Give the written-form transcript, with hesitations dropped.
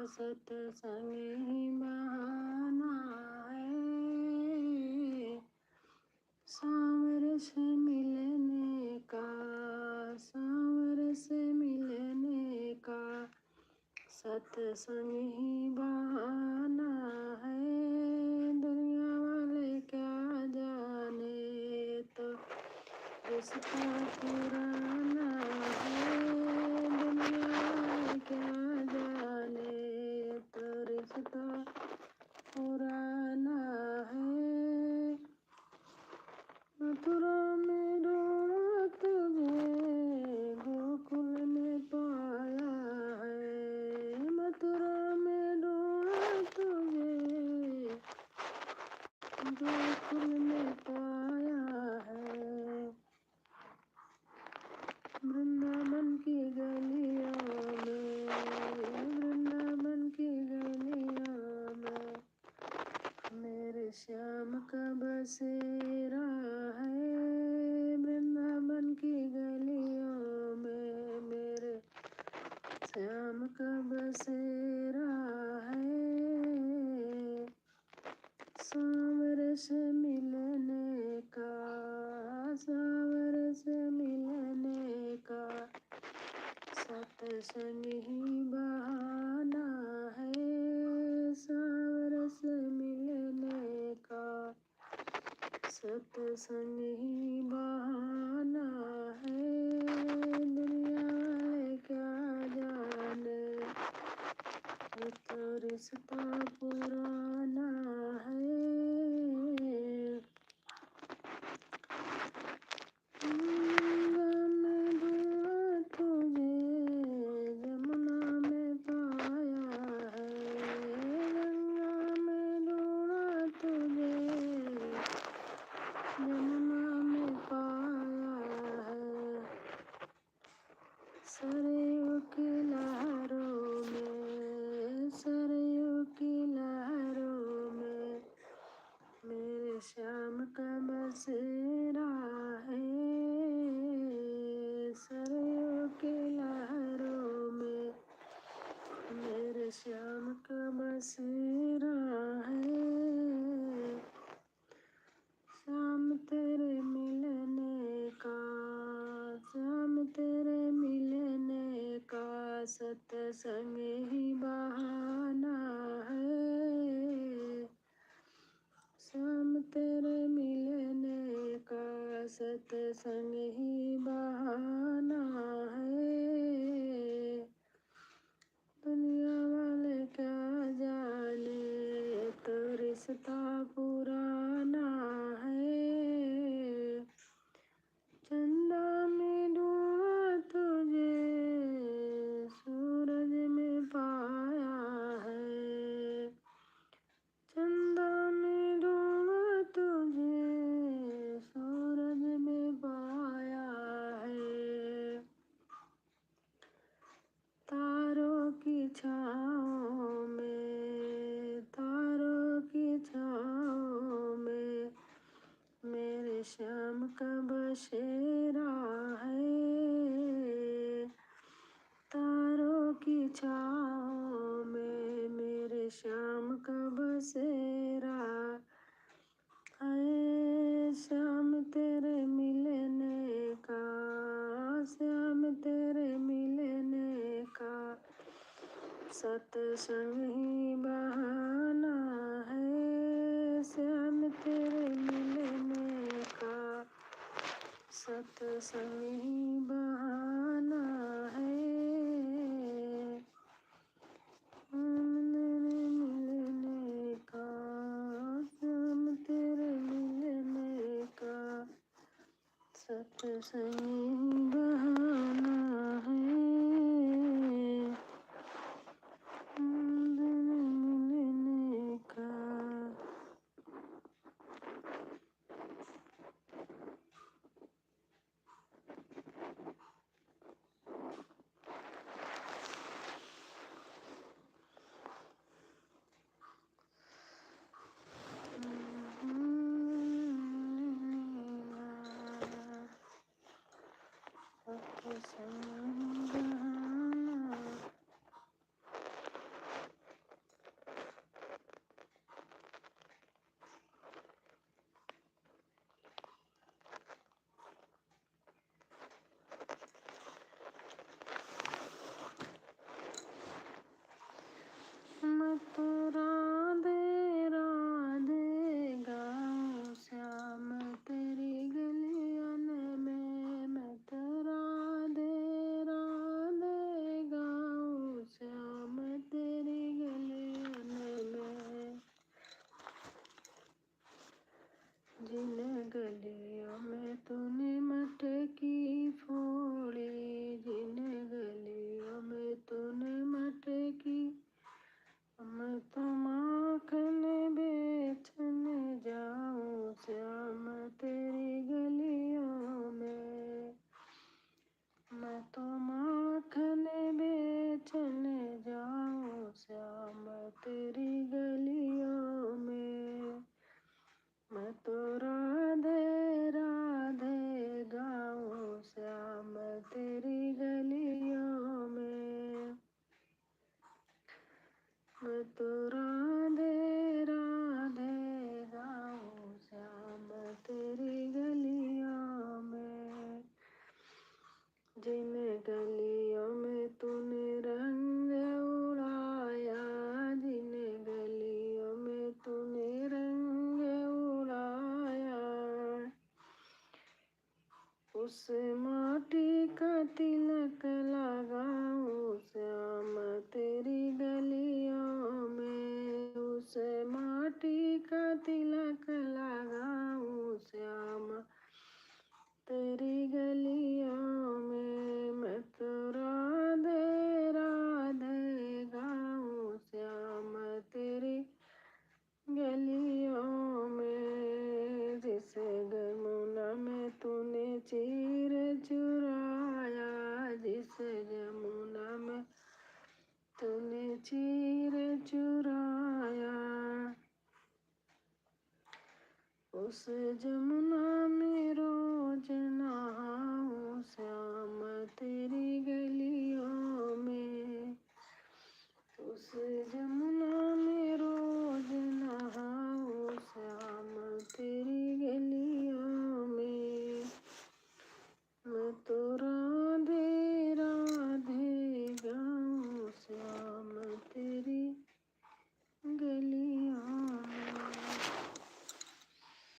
सत्संग ही बहाना है, सांवर से मिलने का, सांवर से मिलने का, सत्संग ही बहाना है। दुनिया वाले क्या जाने तो रिश्ता पुराना है, दुनिया वाले क्या जाने तो रिश्ता पुराना है। मथुरा में ढूंढा तुझे, गोकुल में पाया है, मथुरा में ढूंढा तुझे, गोकुल में पाया है। वृंदावन की गलियों में, वृंदावन की गलियों में मेरे श्याम का बसेरा है, वृंदावन की गलियों में मेरे श्याम का बसेरा है। सांवर से मिलने का, सांवर से मिलने का, सत्संग ही बहाना है, सांवर से मिलने का, सत्संग ही बहाना है। दुनिया वाले क्या जाने ये तो रिश्ता पुराना है। गंगा में ढूंढा तुझे, जमुना में पाया है, गंगा में ढूंढा तुझे, जमुना में पाया है। सरयू की लहरों में, सरयू की लहरों में मेरे श्याम का बसेरा है, सरयू की लहरों में मेरे श्याम का बसेरा है। श्याम तेरे मिलने का, श्याम तेरे मिलने का, सत्संग ही बहाना है, श्याम तेरे मिलने का, सत्संग ही बहाना है। दुनिया वाले क्या जाने तो रिश्ता पुराना है। चंदा में ढूंढा तुझे, सूरज में पाया है, चंदा में ढूंढा तुझे, सूरज में पाया है। तारों की छाँव में, तारों की छाँव में मेरे श्याम का बसेरा है, तारों की छाँव में मेरे श्याम का बसेरा है। श्याम तेरे मिलने का, श्याम तेरे मिलने का, सत्संग ही बहाना है, श्याम तेरे मिलने का, सत्संग ही बहाना है। मिलने का, श्याम तेरे मिलने का, सत्संग ही बहाना है। मिलने का। मैं तो राधे राधे गाऊं श्याम तेरी गलियों में, जिन गलियों में तूने रंग उड़ाया, जिन गलियों में तूने रंग उड़ाया, उस माटी का तिलक लगाऊं श्याम तेरी गलियों में, उस माटी का तिलक लगाऊं श्याम तेरी गलियों में। मैं तो राधे राधे गाऊं श्याम तेरी गलियों में, जिस यमुना में तूने चीर चुराया, जिस यमुना में तूने चीर चुराया, उस जमुना में रोज नहाऊं श्याम तेरी गलियों में, उस जमुना